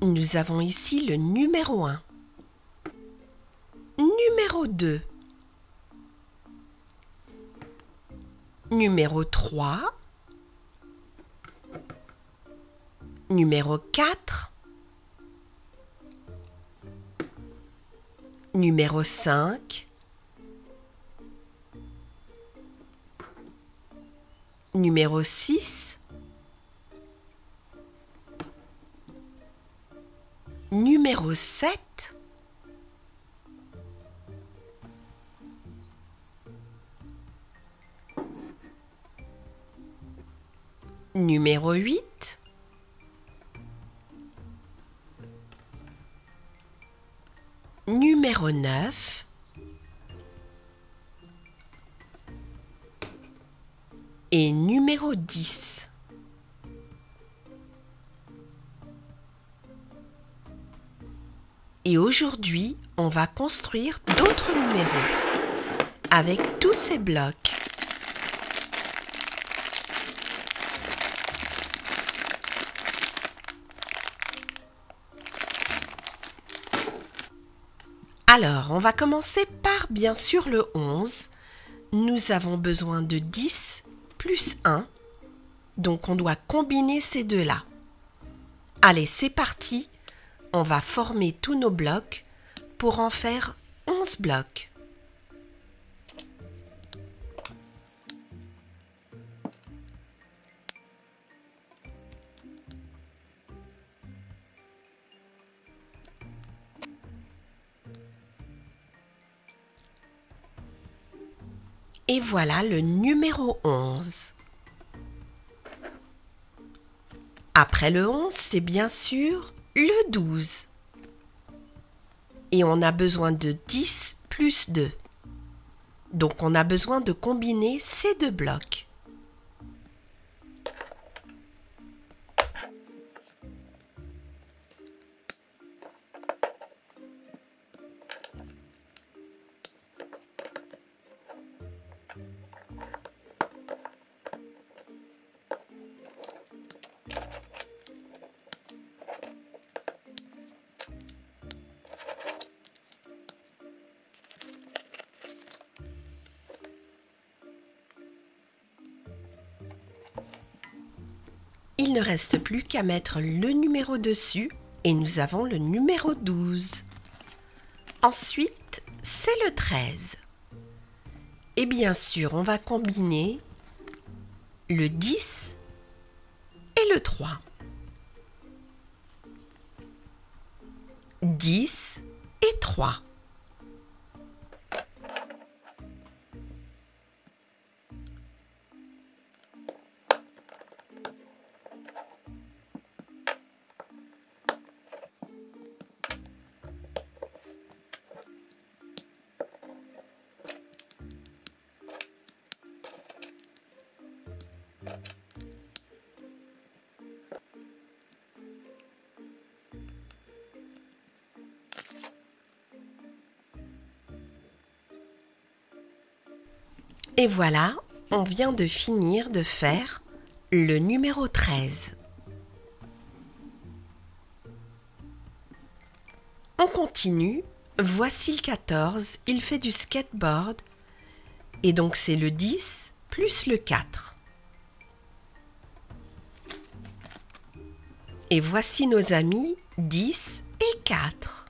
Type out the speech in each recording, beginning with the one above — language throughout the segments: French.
Nous avons ici le numéro 1, numéro 2, numéro 3, numéro 4, numéro 5, numéro 6, numéro 7, numéro 8, numéro 9 et numéro 10. Et aujourd'hui, on va construire d'autres numéros avec tous ces blocs. Alors, on va commencer par bien sûr le 11. Nous avons besoin de 10 plus 1. Donc, on doit combiner ces deux-là. Allez, c'est parti. On va former tous nos blocs pour en faire 11 blocs. Et voilà le numéro 11. Après le 11, c'est bien sûr le 12. Et on a besoin de 10 plus 2. Donc on a besoin de combiner ces deux blocs. Il ne reste plus qu'à mettre le numéro dessus et nous avons le numéro 12. Ensuite, c'est le 13. Et bien sûr, on va combiner le 10 et le 3. 10 et 3. Et voilà, on vient de finir de faire le numéro 13. On continue, voici le 14, il fait du skateboard et donc c'est le 10 plus le 4. Et voici nos amis 10 et 4.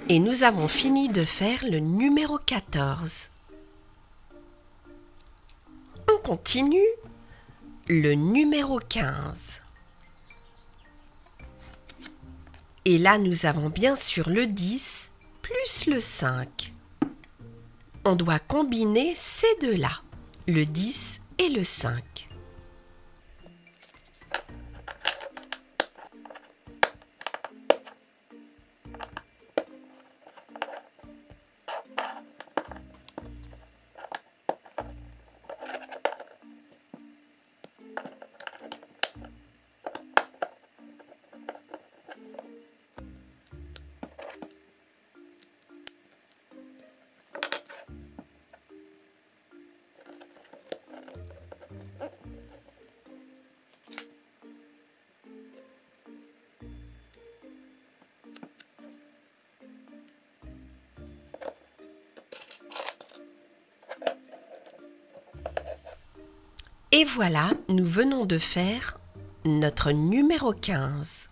Et nous avons fini de faire le numéro 14. On continue le numéro 15. Et là, nous avons bien sûr le 10 plus le 5. On doit combiner ces deux-là, le 10 et le 5. Et voilà, nous venons de faire notre numéro 15.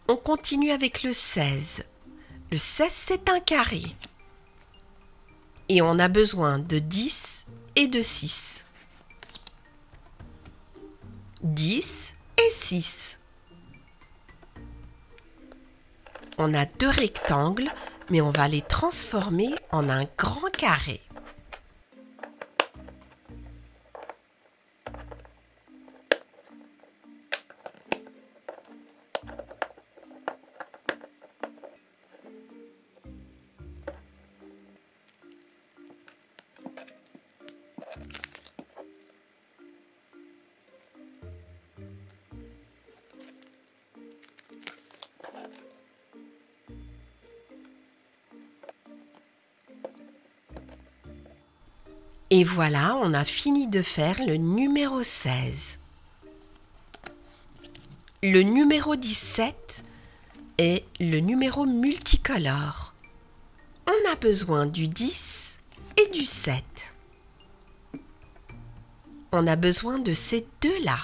On continue avec le 16. Le 16, c'est un carré. Et on a besoin de 10 et de 6. 10 et 6. On a deux rectangles, mais on va les transformer en un grand carré. Et voilà, on a fini de faire le numéro 16. Le numéro 17 est le numéro multicolore. On a besoin du 10 et du 7. On a besoin de ces deux-là.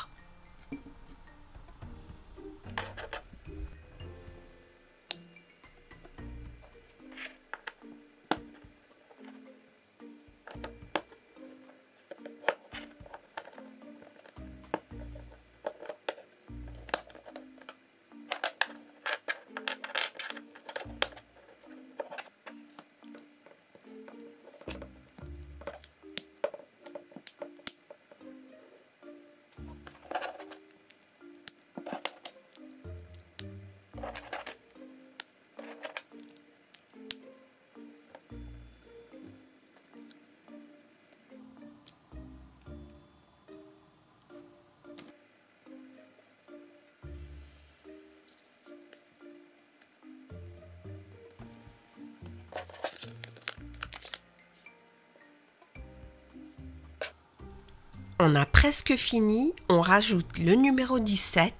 On a presque fini, on rajoute le numéro 17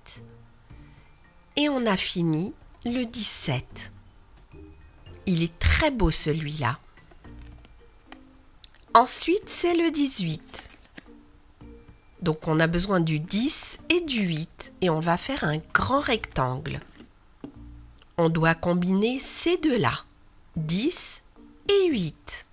et on a fini le 17. Il est très beau celui-là. Ensuite, c'est le 18. Donc on a besoin du 10 et du 8 et on va faire un grand rectangle. On doit combiner ces deux-là, 10 et 8.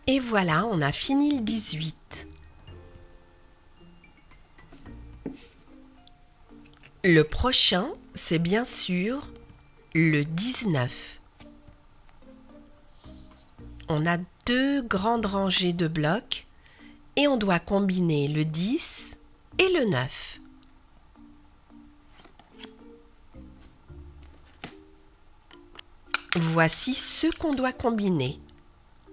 Et voilà, on a fini le 18. Le prochain, c'est bien sûr le 19. On a deux grandes rangées de blocs et on doit combiner le 10 et le 9. Voici ce qu'on doit combiner.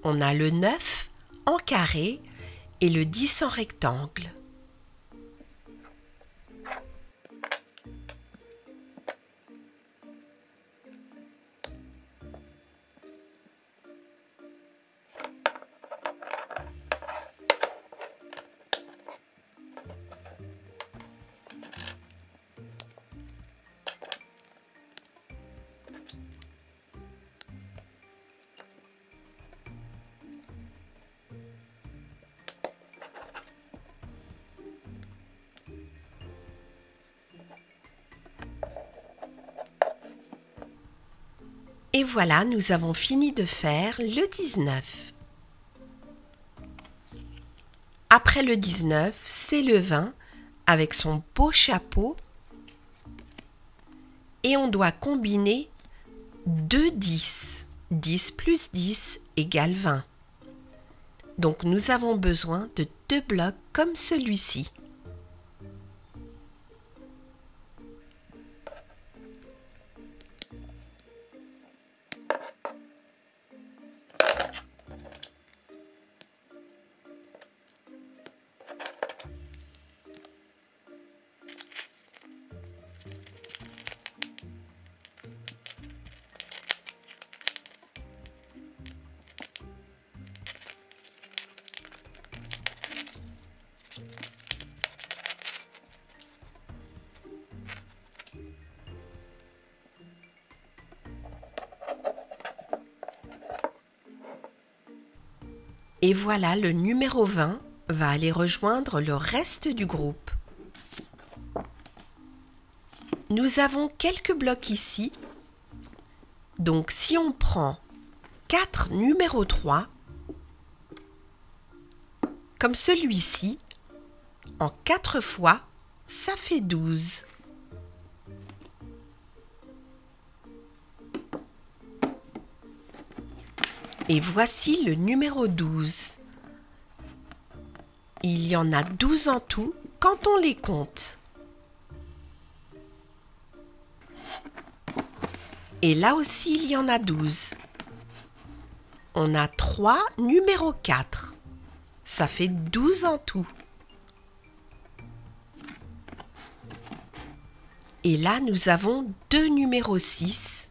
On a le 9 en carré et le 10 en rectangle. Et voilà, nous avons fini de faire le 19. Après le 19, c'est le 20 avec son beau chapeau et on doit combiner 2 10. 10 plus 10 égale 20. Donc nous avons besoin de 2 blocs comme celui-ci. Et voilà, le numéro 20 va aller rejoindre le reste du groupe. Nous avons quelques blocs ici. Donc si on prend 4 numéro 3, comme celui-ci, en 4 fois, ça fait 12. Et voici le numéro 12. Il y en a 12 en tout quand on les compte. Et là aussi, il y en a 12. On a 3 numéro 4. Ça fait 12 en tout. Et là, nous avons 2 numéro 6.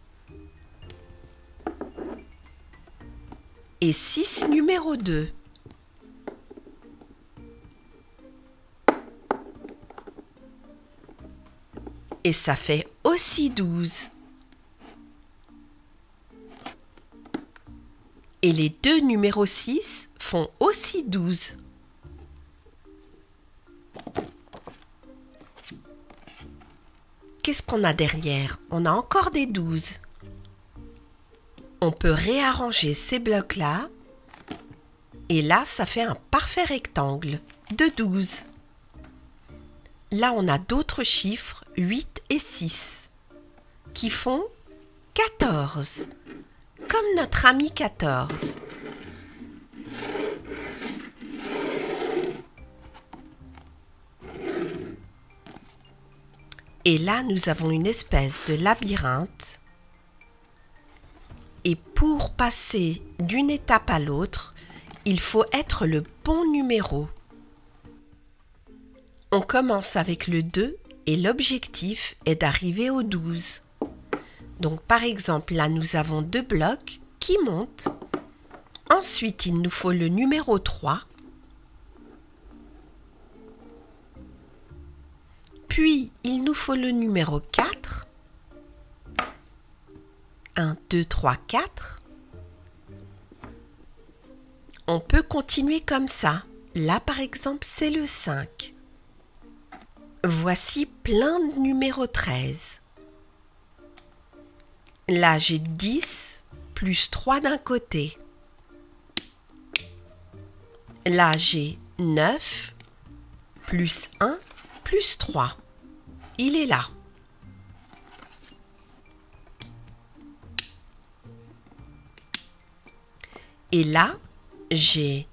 Et 6 numéro 2. Et ça fait aussi 12. Et les 2 numéro 6 font aussi 12. Qu'est-ce qu'on a derrière? On a encore des 12. On peut réarranger ces blocs-là. Et là, ça fait un parfait rectangle de 12. Là, on a d'autres chiffres, 8 et 6, qui font 14, comme notre ami 14. Et là, nous avons une espèce de labyrinthe. Et pour passer d'une étape à l'autre, il faut être le bon numéro. On commence avec le 2 et l'objectif est d'arriver au 12. Donc par exemple, là nous avons 2 blocs qui montent. Ensuite, il nous faut le numéro 3. Puis, il nous faut le numéro 4. 1, 2, 3, 4. On peut continuer comme ça. Là, par exemple, c'est le 5. Voici plein de numéro 13. Là, j'ai 10 plus 3 d'un côté. Là, j'ai 9 plus 1 plus 3. Il est là. Et là, j'ai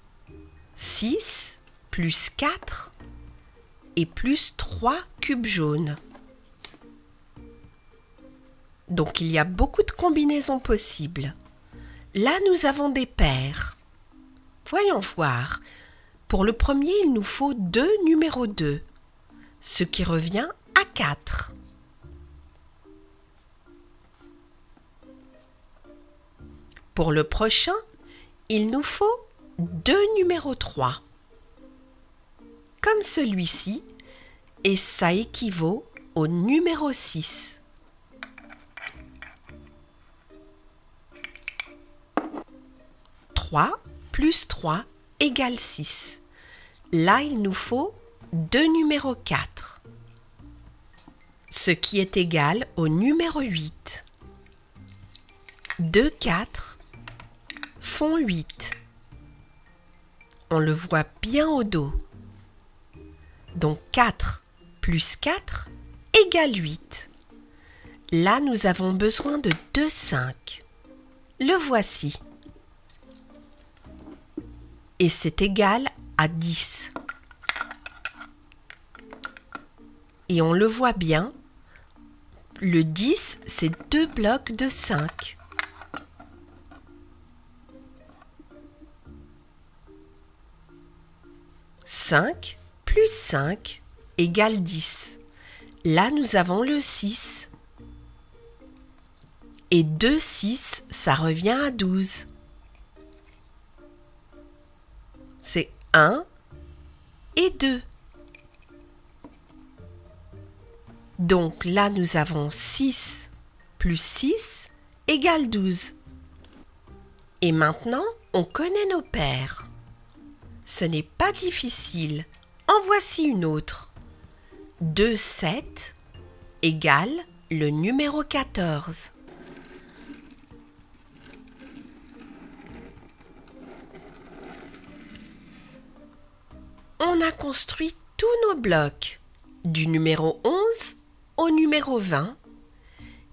6 plus 4 et plus 3 cubes jaunes. Donc il y a beaucoup de combinaisons possibles. Là, nous avons des paires. Voyons voir. Pour le premier, il nous faut 2 numéro 2, ce qui revient à 4. Pour le prochain, il nous faut 2 numéro 3, comme celui-ci, et ça équivaut au numéro 6. Plus 3 égale 6. Là, il nous faut 2 numéro 4, ce qui est égal au numéro 8. 2 4 font 8. On le voit bien au dos. Donc 4 plus 4 égale 8. Là, nous avons besoin de 2 5. Le voici. Et c'est égal à 10. Et on le voit bien, le 10, c'est 2 blocs de 5. « 5 plus 5 égale 10. » Là, nous avons le 6. Et 2 6, ça revient à 12. C'est 1 et 2. Donc là, nous avons 6 plus 6 égale 12. Et maintenant, on connaît nos paires. Ce n'est pas difficile. En voici une autre. 2 7 égale le numéro 14. On a construit tous nos blocs, du numéro 11 au numéro 20,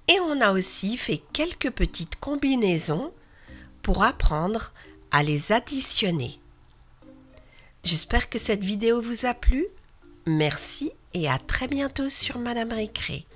et on a aussi fait quelques petites combinaisons pour apprendre à les additionner. J'espère que cette vidéo vous a plu. Merci et à très bientôt sur Madame Récré.